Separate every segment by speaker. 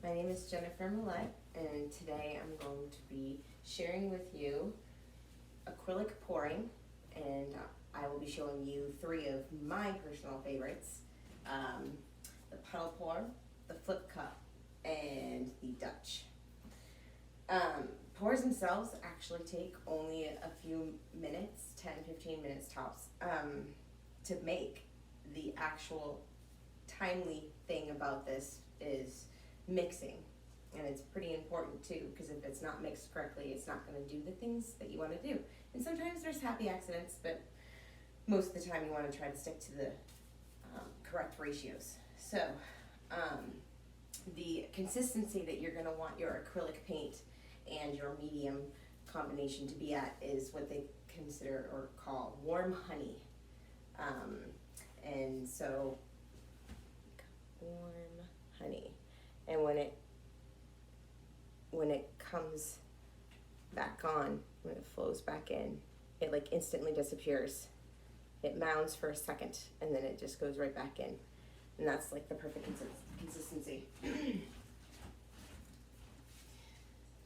Speaker 1: My name is Jennifer Malette, and today I'm going to be sharing with you acrylic pouring, and I will be showing you three of my personal favorites: the puddle pour, the flip cup, and the Dutch. Pours themselves actually take only a few minutes, 10-15 minutes tops, to make. The actual timely thing about this is mixing, and it's pretty important too, because if it's not mixed correctly, it's not going to do the things that you want to do. And sometimes there's happy accidents, but most of the time you want to try to stick to the correct ratios. So the consistency that you're going to want your acrylic paint and your medium combination to be at is what they consider or call warm honey. And so warm honey, and when it comes back on, when it flows back in, it like instantly disappears. It mounds for a second and then it just goes right back in, and that's like the perfect consistency.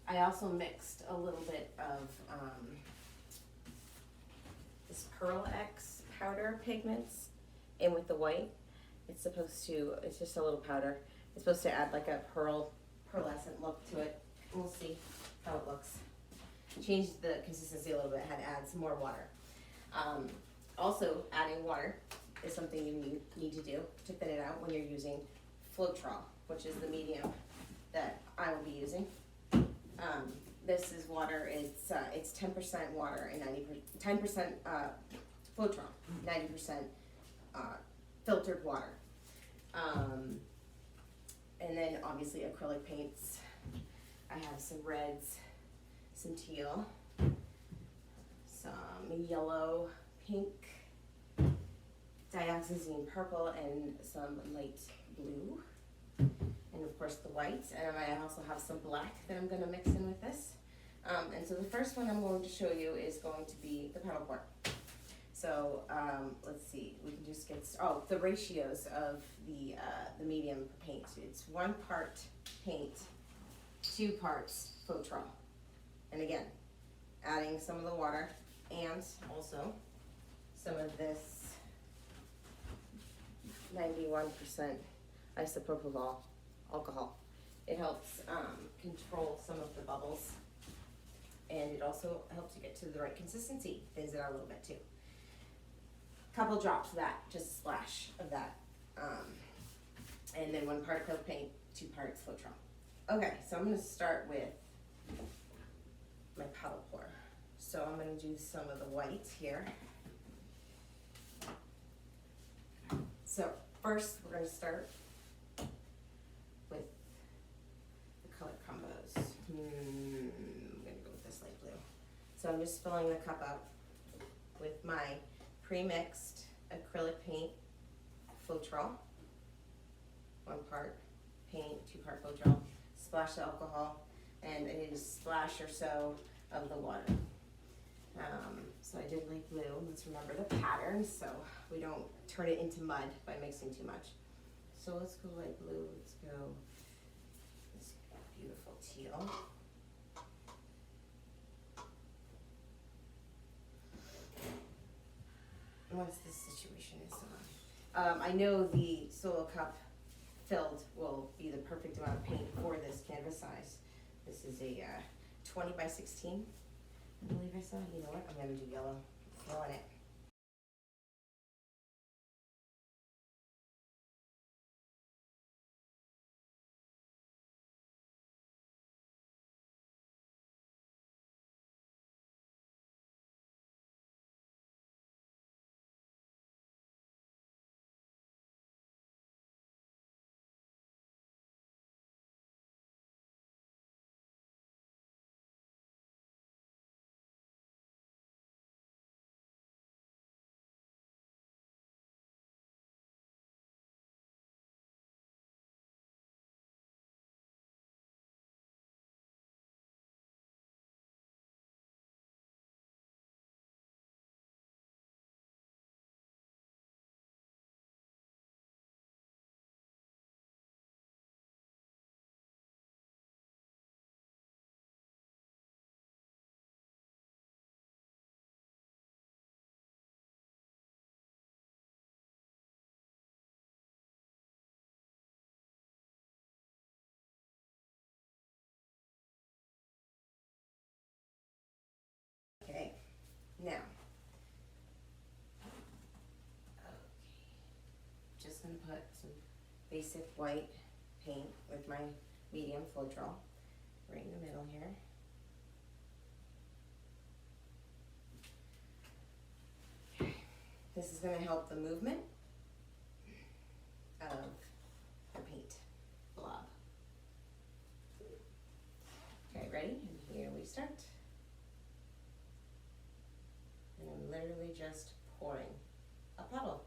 Speaker 1: I also mixed a little bit of this Pearl X powder pigments in with the white. It's just a little powder. It's supposed to add like a pearlescent look to it. We'll see how it looks. Changed the consistency a little bit, had to add some more water. Also, adding water is something you need to do to thin it out when you're using Floetrol, which is the medium that I will be using. This is water. It's 10% water and 10% Floetrol, 90% filtered water. And then obviously acrylic paints. I have some reds, some teal, some yellow, pink, dioxazine purple, and some light blue. And of course the whites. And I also have some black that I'm going to mix in with this. And so the first one I'm going to show you is going to be the paddle pour. So let's see, we can just get, the ratios of the medium paint. It's 1 part paint, 2 parts Floetrol. And again, adding some of the water and also some of this 91% isopropyl alcohol. It helps control some of the bubbles, and it also helps you get to the right consistency, thins it out a little bit too. Couple drops of that, just a splash of that, and then 1 part acrylic paint, 2 parts Floetrol. Okay, so I'm going to start with my paddle pour. So I'm going to do some of the white here. So first we're going to start with the color combos. I'm going to go with this light blue. So I'm just filling the cup up with my pre-mixed acrylic paint Floetrol, 1 part paint, 2 part Floetrol, splash of alcohol, and a splash or so of the water. So I did light blue. Let's remember the pattern so we don't turn it into mud by mixing too much. So let's go light blue. Let's go this beautiful teal. Once this situation is on, I know the solo cup filled will be the perfect amount of paint for this canvas size. This is a 20 by 16, I believe I saw. You know what? I'm going to do yellow. Fill in it. Now, okay, just gonna put some basic white paint with my medium Floetrol right in the middle here. Okay. This is gonna help the movement of the paint blob. Okay, ready? And here we start. And I'm literally just pouring a puddle.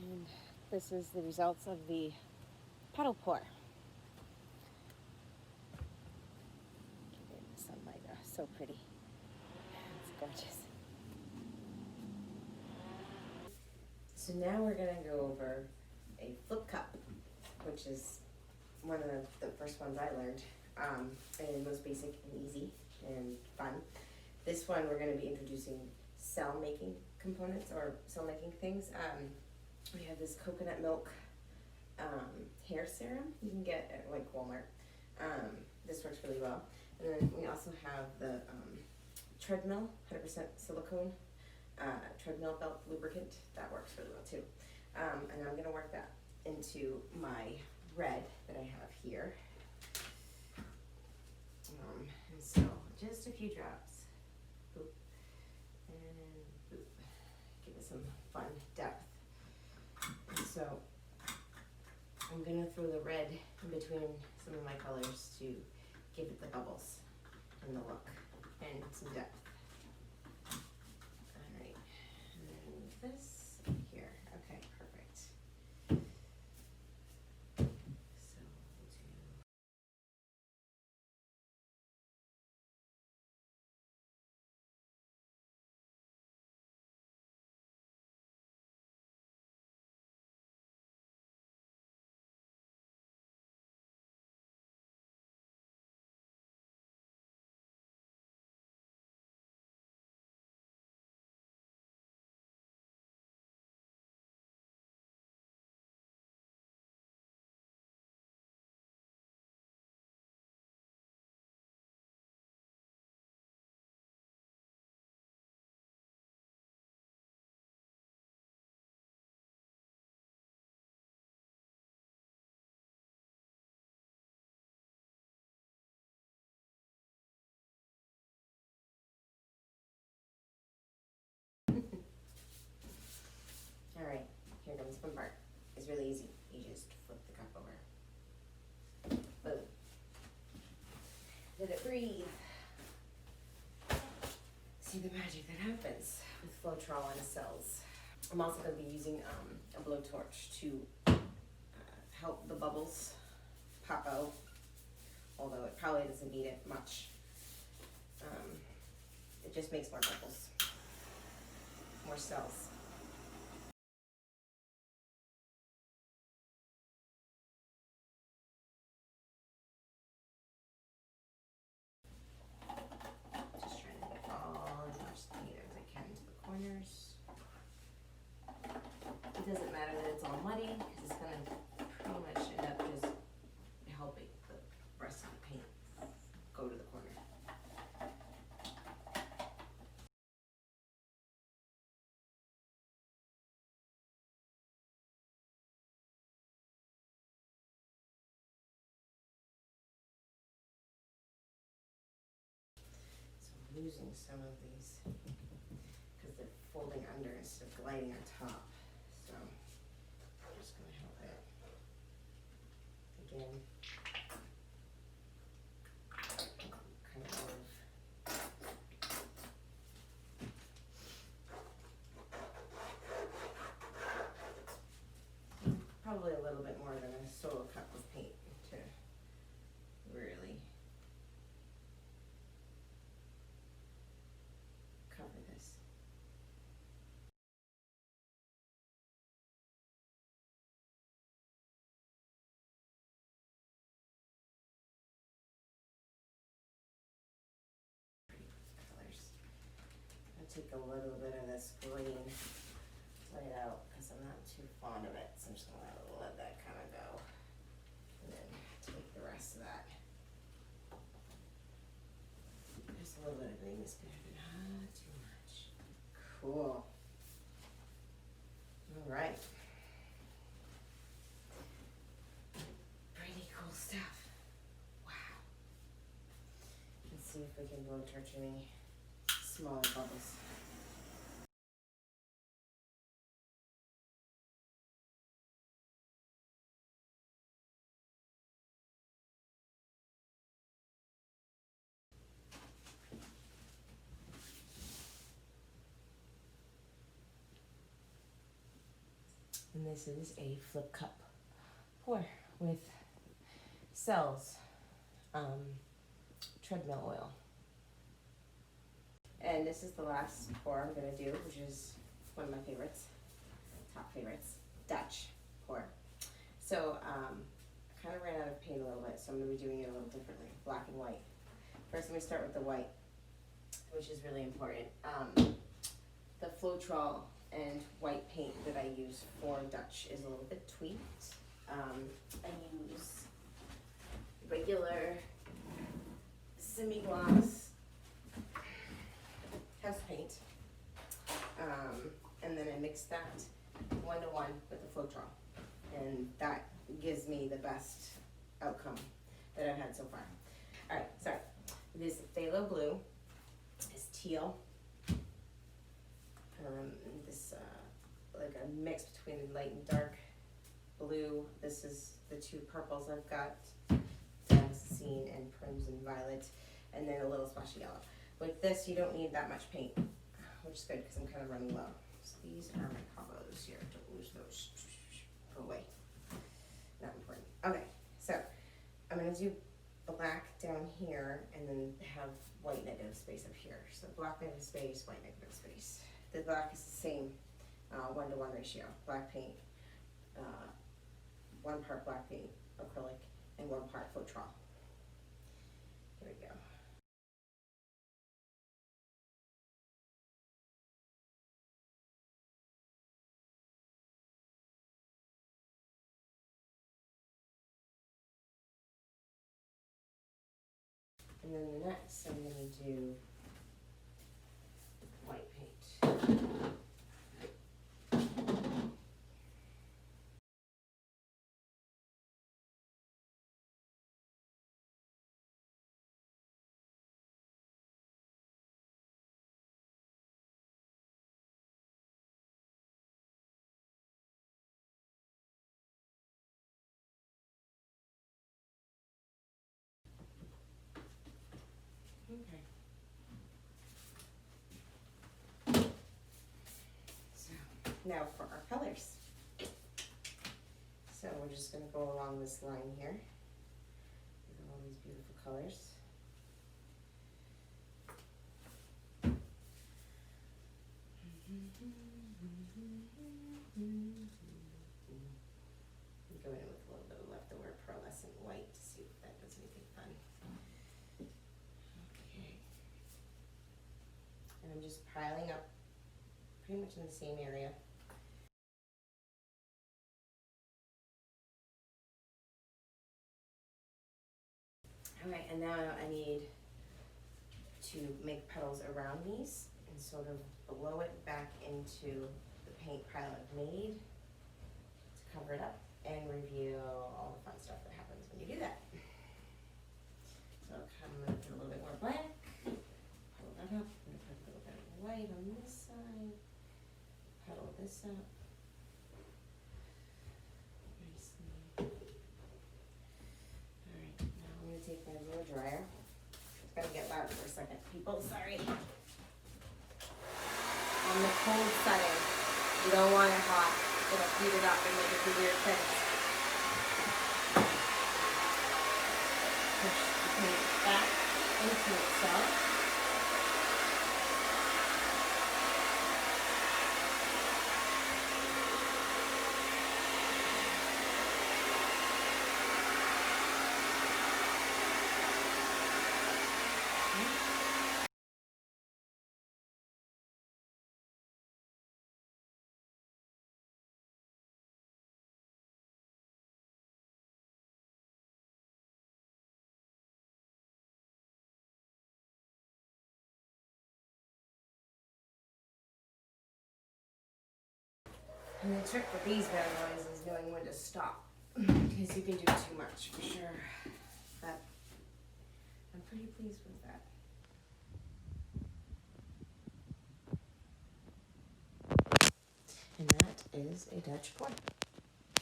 Speaker 1: And this is the results of the puddle pour. The sunlight, oh, so pretty. It's gorgeous. So now we're gonna go over a flip cup, which is one of the first ones I learned, and most basic and easy and fun. This one we're gonna be introducing cell making components or cell making things. We have this coconut milk hair serum you can get at like Walmart. This works really well. And then we also have the treadmill, 100% silicone treadmill belt lubricant. That works really well too. And I'm gonna work that into my red that I have here. And so just a few drops. Boop. And boop. Give it some fun depth. And so I'm gonna throw the red in between some of my colors to give it the bubbles and the look and some depth. Alright, and then this here. Okay, perfect. So we'll do Alright, here comes the fun part. It's really easy. You just flip the cup over. Boom. Let it breathe. See the magic that happens with Floetrol and cells. I'm also going to be using a blowtorch to help the bubbles pop out, although it probably doesn't need it much. It just makes more bubbles, more cells. Just trying to get all as much paint as I can to the corners. It doesn't matter that it's all muddy because it's going to pretty much end up just helping the rest of the paint go to the corner. losing some of these because they're folding under instead of gliding on top. So I'm just going to help it again. Kind of probably a little bit more than a solo cup of paint to really cover this. Colors. I'll take a little bit of this green, lay it out because I'm not too fond of it, so I'm just going to let that kind of go, and then take the rest of that. Just a little bit of green is good, but not too much. Cool. All right. Pretty cool stuff. Wow. Let's see if we can blow torch any smaller bubbles. And this is a flip cup pour with Cell's treadmill oil. And this is the last pour I'm going to do, which is one of my favorites, top favorites, Dutch pour. So I kind of ran out of paint a little bit, so I'm going to be doing it a little differently, black and white. First, I'm going to start with the white, which is really important. The Floetrol and white paint that I use for Dutch is a little bit tweaked. I use regular semi-gloss house paint, and then I mix that 1-to-1 with the Floetrol, and that gives me the best outcome that I've had so far. All right, so this phthalo blue is teal. This like a mix between light and dark blue. This is the two purples I've got, Damascene and Crimson Violet, and then a little splash of yellow. With this, you don't need that much paint, which is good because I'm kind of running low. So these are my combos here. Don't lose those. Go away. Not important. Okay, so I'm going to do black down here and then have white negative space up here. So black negative space, white negative space. The black is the same 1-to-1 ratio. Black paint, 1 part black paint, acrylic, and 1 part Floetrol. Here we go. And then the next I'm going to do white paint. Okay. So now for our colors. So we're just going to go along this line here with all these beautiful colors. Go in with a little bit of leftover pearlescent white to see if that does anything fun. Okay. And I'm just piling up pretty much in the same area. Alright, and now I need to make petals around these and sort of blow it back into the paint pile I've made to cover it up and reveal all the fun stuff that happens when you do that. So I'm going to put a little bit more black, pull that side, on this side. Pedal this up. Nicely. Alright, now I'm going to take my blow dryer. It's going to get loud for a second. People, sorry. On the cold setting, you don't want it hot. It'll heat it up and make it do weird things. Push the paint back into itself. And the trick with these bad boys is knowing when to stop, because you can do too much for sure. But I'm pretty pleased with that. And that is a Dutch pour.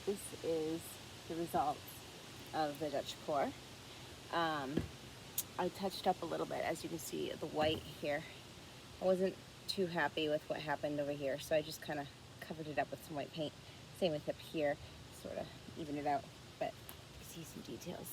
Speaker 2: This is the result of the Dutch pour. I touched up a little bit, as you can see, the white here. I wasn't too happy with what happened over here, so I just kind of covered it up with some white paint. Same with up here, sort of even it out, but you see some details.